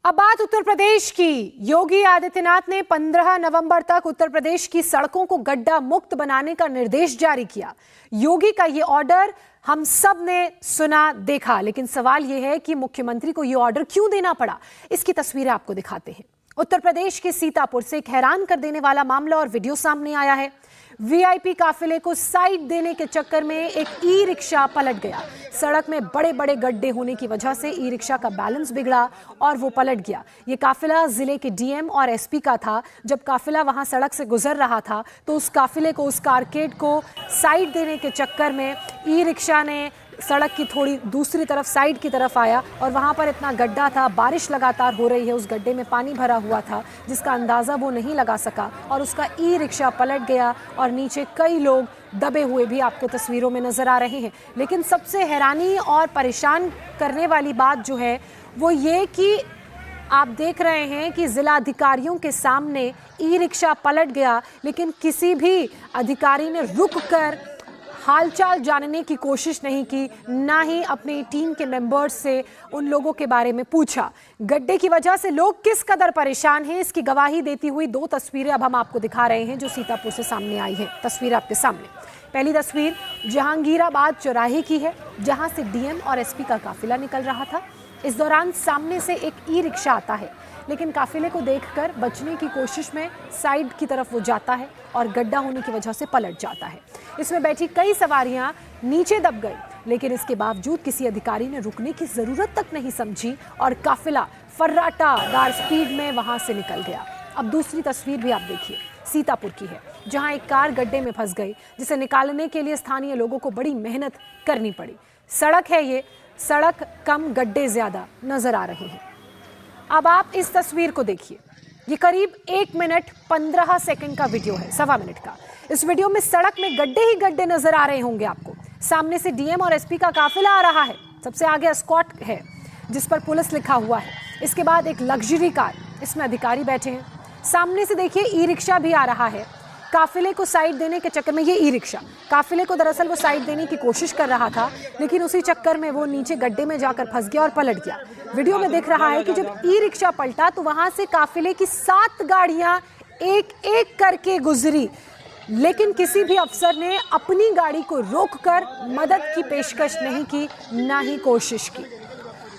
अब बात उत्तर प्रदेश की। योगी आदित्यनाथ ने 15 नवंबर तक उत्तर प्रदेश की सड़कों को गड्ढा मुक्त बनाने का निर्देश जारी किया। योगी का ये ऑर्डर हम सब ने सुना देखा, लेकिन सवाल यह है कि मुख्यमंत्री को ये ऑर्डर क्यों देना पड़ा। इसकी तस्वीरें आपको दिखाते हैं। उत्तर प्रदेश के सीतापुर से एक हैरान कर देने वाला मामला और वीडियो सामने आया है। वीआईपी काफिले को साइड देने के चक्कर में एक ई रिक्शा पलट गया। सड़क में बड़े बड़े गड्ढे होने की वजह से ई रिक्शा का बैलेंस बिगड़ा और वो पलट गया। ये काफिला जिले के डीएम और एसपी का था। जब काफिला वहां सड़क से गुजर रहा था तो उस काफिले को, उस कारकेड को साइड देने के चक्कर में ई रिक्शा ने सड़क की थोड़ी दूसरी तरफ, साइड की तरफ आया और वहां पर इतना गड्ढा था, बारिश लगातार हो रही है, उस गड्ढे में पानी भरा हुआ था जिसका अंदाज़ा वो नहीं लगा सका और उसका ई रिक्शा पलट गया और नीचे कई लोग दबे हुए भी आपको तस्वीरों में नजर आ रहे हैं। लेकिन सबसे हैरानी और परेशान करने वाली बात जो है वो ये कि आप देख रहे हैं कि जिला अधिकारियों के सामने ई रिक्शा पलट गया, लेकिन किसी भी अधिकारी ने रुक कर हालचाल जानने की कोशिश नहीं की, ना ही अपनी टीम के मेंबर्स से उन लोगों के बारे में पूछा। गड्ढे की वजह से लोग किस कदर परेशान हैं, इसकी गवाही देती हुई दो तस्वीरें अब हम आपको दिखा रहे हैं जो सीतापुर से सामने आई हैं। तस्वीर आपके सामने। पहली तस्वीर जहांगीराबाद चौराहे की है, जहां से डीएम और एसपी का काफिला निकल रहा था। इस दौरान सामने से एक ई रिक्शा आता है, लेकिन काफिले को देखकर बचने की कोशिश में साइड की तरफ वो जाता है और गड्ढा होने की वजह से पलट जाता है। इसमें बैठी कई सवारियां नीचे दब गई, लेकिन इसके बावजूद किसी अधिकारी ने रुकने की जरूरत तक नहीं समझी और काफिला फर्राटादार स्पीड में वहां से निकल गया। अब दूसरी तस्वीर भी आप देखिए, सीतापुर की है, जहां एक कार गड्ढे में फंस गई, जिसे निकालने के लिए स्थानीय लोगों को बड़ी मेहनत करनी पड़ी। सड़क है ये, सड़क कम गड्ढे ज्यादा नजर आ रहे हैं। अब आप इस तस्वीर को देखिए, ये करीब 1 मिनट 15 सेकंड का वीडियो है, 1.25 मिनट का। इस वीडियो में सड़क में गड्ढे ही गड्ढे नजर आ रहे होंगे आपको। सामने से डीएम और एसपी का काफिला आ रहा है, सबसे आगे एस्कॉर्ट है जिस पर पुलिस लिखा हुआ है। इसके बाद एक लग्जरी कार, इसमें अधिकारी बैठे हैं। सामने से देखिए ई रिक्शा भी आ रहा है। काफिले को साइड देने के चक्कर में, ये ई रिक्शा काफिले को दरअसल वो साइड देने की कोशिश कर रहा था, लेकिन उसी चक्कर में वो नीचे गड्ढे में जाकर फंस गया और पलट गया। वीडियो में दिख रहा है कि जब ई रिक्शा पलटा तो वहां से काफिले की 7 गाड़ियां एक एक करके गुजरी, लेकिन किसी भी अफसर ने अपनी गाड़ी को रोककर मदद की पेशकश नहीं की, ना ही कोशिश की।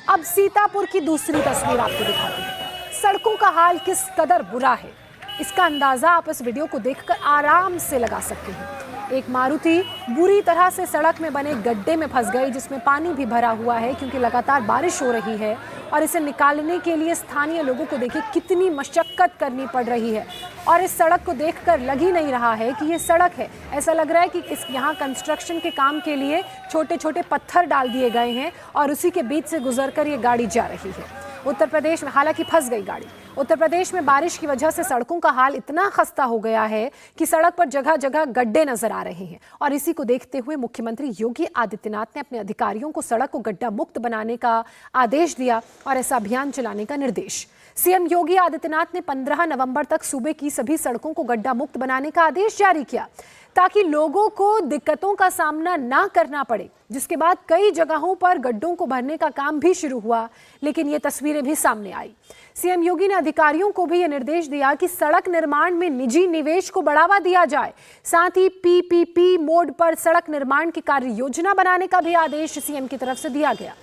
अब सीतापुर की दूसरी तस्वीर आपको दिखाते हैं। सड़कों का हाल किस कदर बुरा है, इसका अंदाजा आप इस वीडियो को देखकर आराम से लगा सकते हैं। एक मारुति बुरी तरह से सड़क में बने गड्ढे में फंस गई, जिसमें पानी भी भरा हुआ है क्योंकि लगातार बारिश हो रही है और इसे निकालने के लिए स्थानीय लोगों को देखिए कितनी मशक्कत करनी पड़ रही है। और इस सड़क को देखकर लग ही नहीं रहा है कि ये सड़क है, ऐसा लग रहा है कि यहाँ कंस्ट्रक्शन के काम के लिए छोटे छोटे पत्थर डाल दिए गए हैं और उसी के बीच से गुजरकर ये गाड़ी जा रही है। उत्तर प्रदेश में हालांकि फंस गई गाड़ी। उत्तर प्रदेश में बारिश की वजह से सड़कों का हाल इतना खस्ता हो गया है कि सड़क पर जगह जगह गड्ढे नजर आ रहे हैं और इसी को देखते हुए मुख्यमंत्री योगी आदित्यनाथ ने अपने अधिकारियों को सड़क को गड्ढा मुक्त बनाने का आदेश दिया और ऐसा अभियान चलाने का निर्देश। सीएम योगी आदित्यनाथ ने 15 नवंबर तक सूबे की सभी सड़कों को गड्ढा मुक्त बनाने का आदेश जारी किया ताकि लोगों को दिक्कतों का सामना ना करना पड़े, जिसके बाद कई जगहों पर गड्ढों को भरने का काम भी शुरू हुआ, लेकिन ये तस्वीरें भी सामने आई। सीएम योगी ने अधिकारियों को भी यह निर्देश दिया कि सड़क निर्माण में निजी निवेश को बढ़ावा दिया जाए, साथ ही पीपीपी मोड पर सड़क निर्माण की कार्य योजना बनाने का भी आदेश सीएम की तरफ से दिया गया।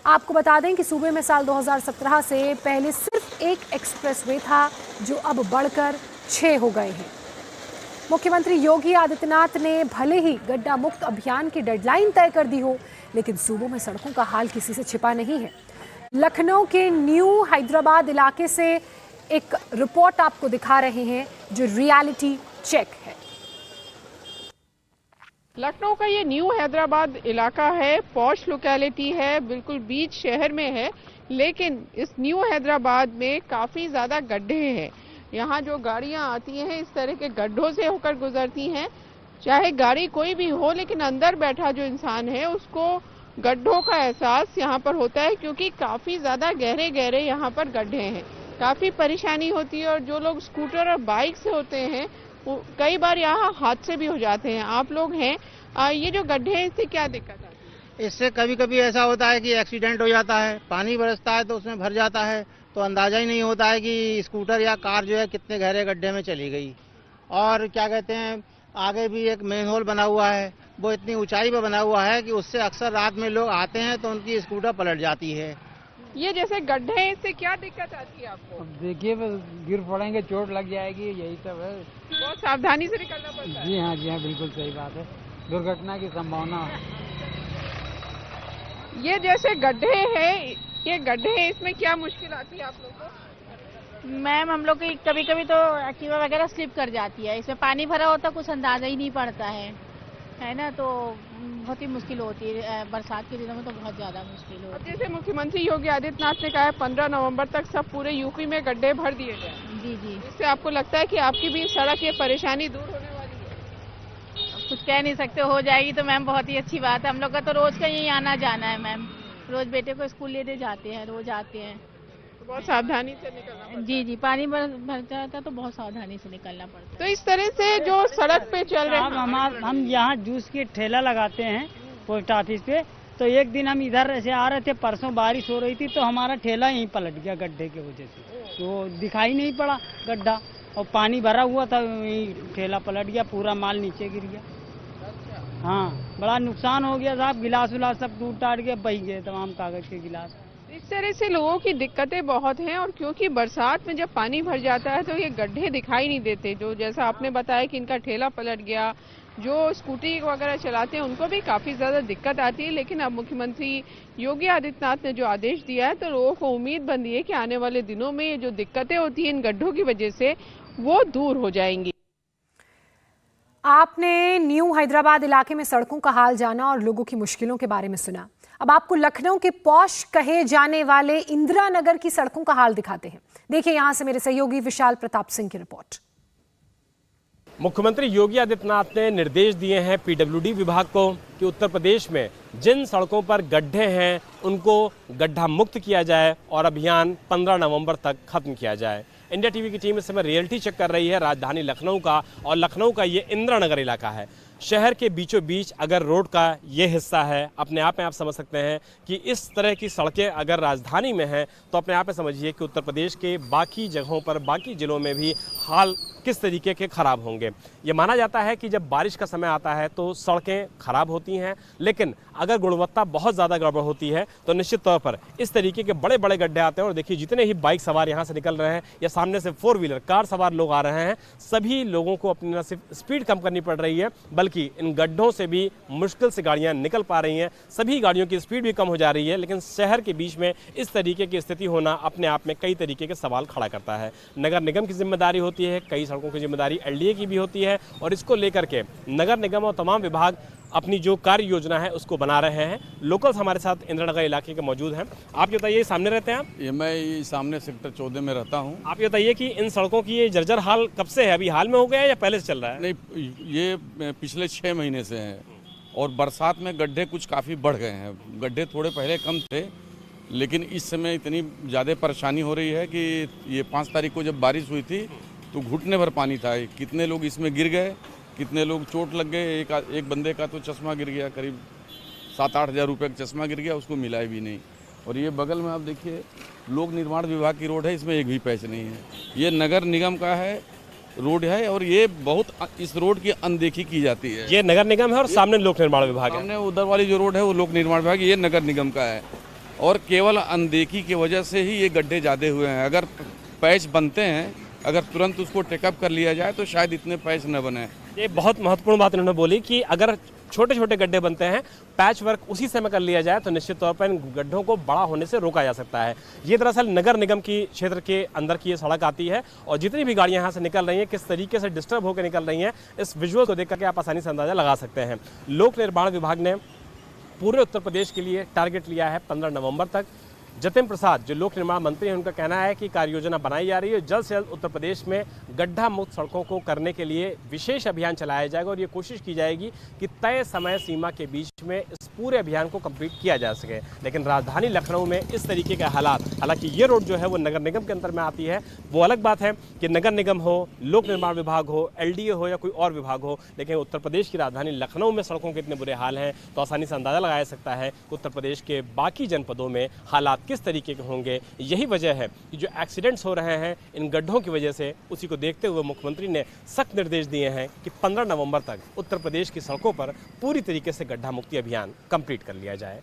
आपको बता दें कि सूबे में साल 2017 से पहले सिर्फ एक एक्सप्रेसवे था, जो अब बढ़कर 6 हो गए हैं। मुख्यमंत्री योगी आदित्यनाथ ने भले ही गड्ढा मुक्त अभियान की डेडलाइन तय कर दी हो, लेकिन सूबों में सड़कों का हाल किसी से छिपा नहीं है। लखनऊ के न्यू हैदराबाद इलाके से एक रिपोर्ट आपको दिखा रहे हैं जो रियलिटी चेक है। लखनऊ का ये न्यू हैदराबाद इलाका है, पॉश लोकेलिटी है, बिल्कुल बीच शहर में है, लेकिन इस न्यू हैदराबाद में काफी ज्यादा गड्ढे हैं। यहाँ जो गाड़ियाँ आती हैं इस तरह के गड्ढों से होकर गुजरती हैं। चाहे गाड़ी कोई भी हो, लेकिन अंदर बैठा जो इंसान है उसको गड्ढों का एहसास यहाँ पर होता है, क्योंकि काफी ज्यादा गहरे गहरे यहाँ पर गड्ढे हैं। काफी परेशानी होती है और जो लोग स्कूटर और बाइक से होते हैं वो कई बार यहाँ हादसे भी हो जाते हैं। आप लोग हैं, ये जो गड्ढे हैं इससे क्या दिक्कत आती है? इससे कभी कभी ऐसा होता है कि एक्सीडेंट हो जाता है, पानी बरसता है तो उसमें भर जाता है, तो अंदाज़ा ही नहीं होता है कि स्कूटर या कार जो है कितने गहरे गड्ढे में चली गई। और क्या कहते हैं, आगे भी एक मेन होल बना हुआ है, वो इतनी ऊंचाई पर बना हुआ है कि उससे अक्सर रात में लोग आते हैं तो उनकी स्कूटर पलट जाती है। ये जैसे गड्ढे हैं, इससे क्या दिक्कत आती है आपको? अब देखिए बस गिर पड़ेंगे, चोट लग जाएगी, यही सब है। बहुत सावधानी से निकलना पड़ता है। जी हाँ, बिल्कुल सही बात है, दुर्घटना की संभावना है। ये जैसे गड्ढे हैं, ये गड्ढे हैं, इसमें क्या मुश्किल आती है आप लोगों को? मैम हम लोग की कभी कभी तो एक्टिवा वगैरह स्लिप कर जाती है, इसमें पानी भरा होता कुछ अंदाजा ही नहीं पड़ता है ना, तो बहुत ही मुश्किल होती है। बरसात के दिनों में तो बहुत ज्यादा मुश्किल अब होती है। जैसे मुख्यमंत्री योगी आदित्यनाथ ने कहा है 15 नवंबर तक सब पूरे यूपी में गड्ढे भर दिए जाए, जी जी, इससे आपको लगता है कि आपकी भी सड़क ये परेशानी दूर होने वाली है? अब कुछ कह नहीं सकते, हो जाएगी तो मैम बहुत ही अच्छी बात है। हम लोग का तो रोज का यही आना जाना है मैम, रोज बेटे को स्कूल लेने जाते हैं, रोज आते हैं। तो बहुत सावधानी से निकलना पड़ता है। जी जी, पानी भर जाता है तो बहुत सावधानी से निकलना पड़ता है। तो इस तरह से जो सड़क पे चल रहे हैं, हम यहाँ जूस की ठेला लगाते हैं पोस्ट ऑफिस पे, तो एक दिन हम इधर से आ रहे थे, परसों बारिश हो रही थी तो हमारा ठेला यहीं पलट गया गड्ढे की वजह से, तो दिखाई नहीं पड़ा गड्ढा, और पानी भरा हुआ था, यहीं ठेला पलट गया, पूरा माल नीचे गिर गया। हाँ, बड़ा नुकसान हो गया साहब, गिलास विलास सब टूट टाट के बह गए, तमाम कागज के गिलास। इस तरह से लोगों की दिक्कतें बहुत हैं, और क्योंकि बरसात में जब पानी भर जाता है तो ये गड्ढे दिखाई नहीं देते। जो जैसा आपने बताया कि इनका ठेला पलट गया, जो स्कूटी वगैरह चलाते हैं उनको भी काफी ज्यादा दिक्कत आती है। लेकिन अब मुख्यमंत्री योगी आदित्यनाथ ने जो आदेश दिया है तो लोगों को उम्मीद बंधी है कि आने वाले दिनों में ये जो दिक्कतें होती हैं इन गड्ढों की वजह से, वो दूर हो जाएंगी। आपने न्यू हैदराबाद इलाके में सड़कों का हाल जाना और लोगों की मुश्किलों के बारे में सुना। अब आपको लखनऊ के पॉश कहे जाने वाले इंदिरा नगर की सड़कों का हाल दिखाते हैं। देखिए यहां से मेरे सहयोगी विशाल प्रताप सिंह की रिपोर्ट। मुख्यमंत्री योगी आदित्यनाथ ने निर्देश दिए हैं पीडब्ल्यूडी विभाग को कि उत्तर प्रदेश में जिन सड़कों पर गड्ढे हैं उनको गड्ढा मुक्त किया जाए और अभियान 15 नवंबर तक खत्म किया जाए। इंडिया टीवी की टीम इस समय रियलिटी चेक कर रही है राजधानी लखनऊ का, और लखनऊ का ये इंदिरा नगर इलाका है। शहर के बीचों बीच अगर रोड का ये हिस्सा है, अपने आप में आप समझ सकते हैं कि इस तरह की सड़कें अगर राजधानी में हैं तो अपने आप में समझिए कि उत्तर प्रदेश के बाकी जगहों पर, बाकी जिलों में भी हाल किस तरीके के खराब होंगे। ये माना जाता है कि जब बारिश का समय आता है तो सड़कें खराब होती हैं, लेकिन अगर गुणवत्ता बहुत ज़्यादा गड़बड़ होती है तो निश्चित तौर पर इस तरीके के बड़े बड़े गड्ढे आते हैं। और देखिए जितने ही बाइक सवार यहाँ से निकल रहे हैं या सामने से 4 व्हीलर कार सवार लोग आ रहे हैं, सभी लोगों को अपनी न सिर्फ स्पीड कम करनी पड़ रही है बल्कि इन गड्ढों से भी मुश्किल से गाड़ियाँ निकल पा रही हैं। सभी गाड़ियों की स्पीड भी कम हो जा रही है, लेकिन शहर के बीच में इस तरीके की स्थिति होना अपने आप में कई तरीके के सवाल खड़ा करता है। नगर निगम की जिम्मेदारी होती है, कई सड़कों की जिम्मेदारी एलडीए की भी होती है, और इसको लेकर के नगर निगम और तमाम विभाग अपनी जो कार्य योजना है उसको बना रहे हैं। लोकल्स हमारे साथ इंदिरा नगर इलाके के मौजूद हैं। आप ये बताइए, सामने रहते हैं आप? ये मैं सामने सेक्टर 14 में रहता हूँ। आप ये बताइए कि इन सड़कों की ये जर्जर हाल कब से है? अभी हाल में हो गया है या पहले से चल रहा है? नहीं, ये पिछले 6 महीने से है, और बरसात में गड्ढे कुछ काफ़ी बढ़ गए हैं। गड्ढे थोड़े पहले कम थे, लेकिन इस समय इतनी ज़्यादा परेशानी हो रही है कि ये 5 तारीख को जब बारिश हुई थी तो घुटने भर पानी था। कितने लोग इसमें गिर गए, कितने लोग चोट लग गए। एक बंदे का तो चश्मा गिर गया, करीब 7-8 हज़ार रुपये का चश्मा गिर गया, उसको मिला भी नहीं। और ये बगल में आप देखिए लोक निर्माण विभाग की रोड है, इसमें एक भी पैच नहीं है। ये नगर निगम का है रोड है, और ये बहुत इस रोड की अनदेखी की जाती है। ये नगर निगम है और सामने लोक निर्माण विभाग है। सामने उधर वाली जो रोड है वो लोक निर्माण विभाग, ये नगर निगम का है, और केवल अनदेखी की वजह से ही ये गड्ढे ज़्यादा हुए हैं। अगर पैच बनते हैं, अगर तुरंत उसको टेकअप कर लिया जाए तो शायद इतने पैच न बने। ये बहुत महत्वपूर्ण बात उन्होंने बोली कि अगर छोटे छोटे गड्ढे बनते हैं, पैच वर्क उसी समय कर लिया जाए तो निश्चित तौर पर इन गड्ढों को बड़ा होने से रोका जा सकता है। ये दरअसल नगर निगम की क्षेत्र के अंदर की ये सड़क आती है, और जितनी भी गाड़ियां यहाँ से निकल रही हैं किस तरीके से डिस्टर्ब होकर निकल रही हैं, इस विजुअल को देख करके आप आसानी से अंदाजा लगा सकते हैं। लोक निर्माण विभाग ने पूरे उत्तर प्रदेश के लिए टारगेट लिया है 15 नवंबर तक। जतिन प्रसाद जो लोक निर्माण मंत्री हैं, उनका कहना है कि कार्य योजना बनाई जा रही है, जल्द से जल्द उत्तर प्रदेश में गड्ढा मुक्त सड़कों को करने के लिए विशेष अभियान चलाया जाएगा, और ये कोशिश की जाएगी कि तय समय सीमा के बीच में इस पूरे अभियान को कंप्लीट किया जा सके। लेकिन राजधानी लखनऊ में इस तरीके के हालात, हालांकि ये रोड जो है वो नगर निगम के अंदर में आती है, वो अलग बात है कि नगर निगम हो, लोक निर्माण विभाग हो, एलडीए हो या कोई और विभाग हो, लेकिन उत्तर प्रदेश की राजधानी लखनऊ में सड़कों के इतने बुरे हाल हैं तो आसानी से अंदाजा लगाया जा सकता है कि उत्तर प्रदेश के बाकी जनपदों में हालात किस तरीके के होंगे। यही वजह है कि जो एक्सीडेंट्स हो रहे हैं इन गड्ढों की वजह से, उसी को देखते हुए मुख्यमंत्री ने सख्त निर्देश दिए हैं कि 15 नवंबर तक उत्तर प्रदेश की सड़कों पर पूरी तरीके से गड्ढा मुक्ति अभियान कंप्लीट कर लिया जाए।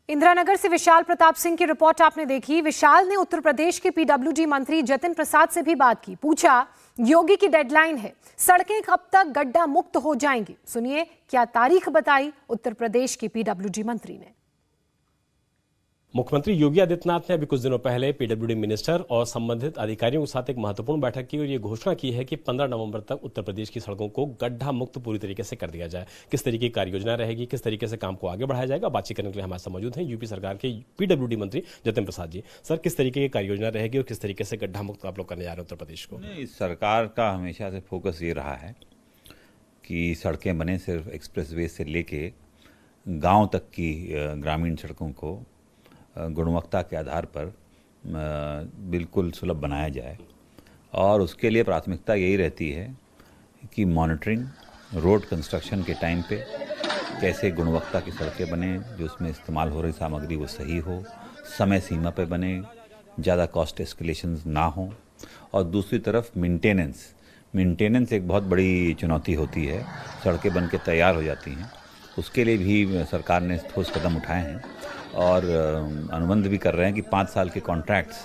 इंदिरानगर से विशाल प्रताप सिंह की रिपोर्ट आपने देखी। विशाल ने उत्तर प्रदेश के पीडब्ल्यूडी मंत्री जतिन प्रसाद से भी बात की। पूछा, योगी की डेडलाइन है, सड़कें कब तक गड्ढा मुक्त हो जाएंगी? सुनिए क्या तारीख बताई उत्तर प्रदेश के पीडब्ल्यूडी मंत्री ने। मुख्यमंत्री योगी आदित्यनाथ ने अभी कुछ दिनों पहले पीडब्ल्यूडी मिनिस्टर और संबंधित अधिकारियों के साथ एक महत्वपूर्ण बैठक की और ये घोषणा की है कि 15 नवंबर तक उत्तर प्रदेश की सड़कों को गड्ढा मुक्त पूरी तरीके से कर दिया जाए। किस तरीके की कार्य योजना रहेगी, किस तरीके से काम को आगे बढ़ाया जाएगा, बातचीत करने के लिए हमारे साथ मौजूद हैं यूपी सरकार के पीडब्ल्यूडी मंत्री जतिन प्रसाद जी। सर, किस तरीके की कार्य योजना रहेगी और किस तरीके से गड्ढा मुक्त आप लोग करने जा रहे हैं उत्तर प्रदेश को? इस सरकार का हमेशा से फोकस ये रहा है कि सड़कें बने सिर्फ एक्सप्रेसवे से लेके गांव तक की ग्रामीण सड़कों को गुणवत्ता के आधार पर बिल्कुल सुलभ बनाया जाए और उसके लिए प्राथमिकता यही रहती है कि मॉनिटरिंग, रोड कंस्ट्रक्शन के टाइम पे कैसे गुणवत्ता की सड़कें बने, जो उसमें इस्तेमाल हो रही सामग्री वो सही हो, समय सीमा पे बने, ज़्यादा कॉस्ट एस्केलेशंस ना हो। और दूसरी तरफ मेंटेनेंस एक बहुत बड़ी चुनौती होती है। सड़कें बन के तैयार हो जाती हैं, उसके लिए भी सरकार ने ठोस कदम उठाए हैं और अनुबंध भी कर रहे हैं कि 5 साल के कॉन्ट्रैक्ट्स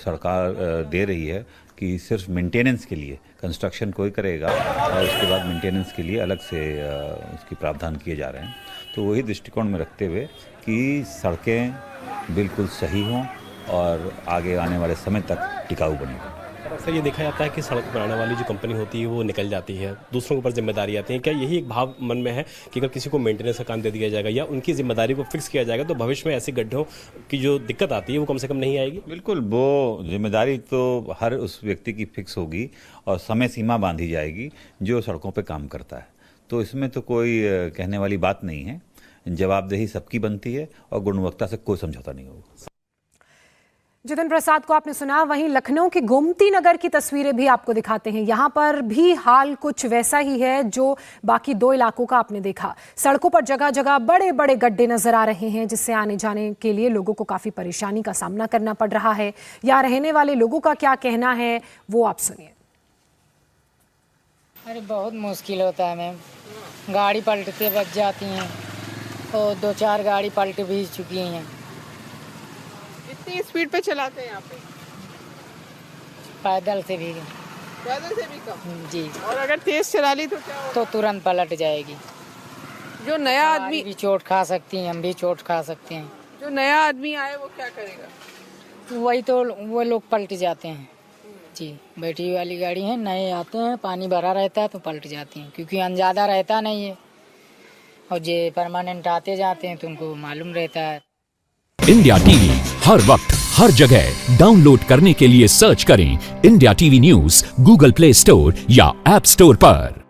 सरकार दे रही है कि सिर्फ मेंटेनेंस के लिए, कंस्ट्रक्शन कोई करेगा और उसके बाद मेंटेनेंस के लिए अलग से उसकी प्रावधान किए जा रहे हैं। तो वही दृष्टिकोण में रखते हुए कि सड़कें बिल्कुल सही हों और आगे आने वाले समय तक टिकाऊ बनेगा। अक्सर ये देखा जाता है कि सड़क बनाने वाली जो कंपनी होती है वो निकल जाती है, दूसरों के ऊपर जिम्मेदारी आती है। क्या यही एक भाव मन में है कि अगर किसी को मेंटेनेंस का काम दे दिया जाएगा या उनकी जिम्मेदारी को फिक्स किया जाएगा तो भविष्य में ऐसे गड्ढों की जो दिक्कत आती है वो कम से कम नहीं आएगी? बिल्कुल, वो जिम्मेदारी तो हर उस व्यक्ति की फिक्स होगी और समय सीमा बांधी जाएगी जो सड़कों पे काम करता है। तो इसमें तो कोई कहने वाली बात नहीं है। जवाबदेही सबकी बनती है और गुणवत्ता से कोई समझौता नहीं होगा। जतिन प्रसाद को आपने सुना। वहीं लखनऊ के गोमती नगर की तस्वीरें भी आपको दिखाते हैं। यहां पर भी हाल कुछ वैसा ही है जो बाकी 2 इलाकों का आपने देखा। सड़कों पर जगह जगह बड़े बड़े गड्ढे नजर आ रहे हैं, जिससे आने जाने के लिए लोगों को काफी परेशानी का सामना करना पड़ रहा है। यहाँ रहने वाले लोगों का क्या कहना है वो आप सुनिए। अरे बहुत मुश्किल होता है मैम, गाड़ी पलटते बच जाती हैं और 2-4 गाड़ी पलट भी चुकी हैं। कितनी स्पीड पे चलाते हैं यहाँ पे? पैदल से भी कम जी। और अगर तेज चला ली तो क्या होगा? तो तुरंत पलट जाएगी। जो नया आदमी भी चोट खा सकती हैं, हम भी चोट खा सकते हैं। जो नया आदमी आए वो क्या करेगा? वही तो वो लोग पलट जाते हैं जी। बैटरी वाली गाड़ी है, नए आते हैं, पानी भरा रहता है तो पलट जाती हैं, क्योंकि अंदाजा रहता नहीं है और जो परमानेंट आते जाते हैं तो उनको मालूम रहता है। इंडिया टीवी हर वक्त हर जगह डाउनलोड करने के लिए सर्च करें India TV news Google play store या ऐप स्टोर पर।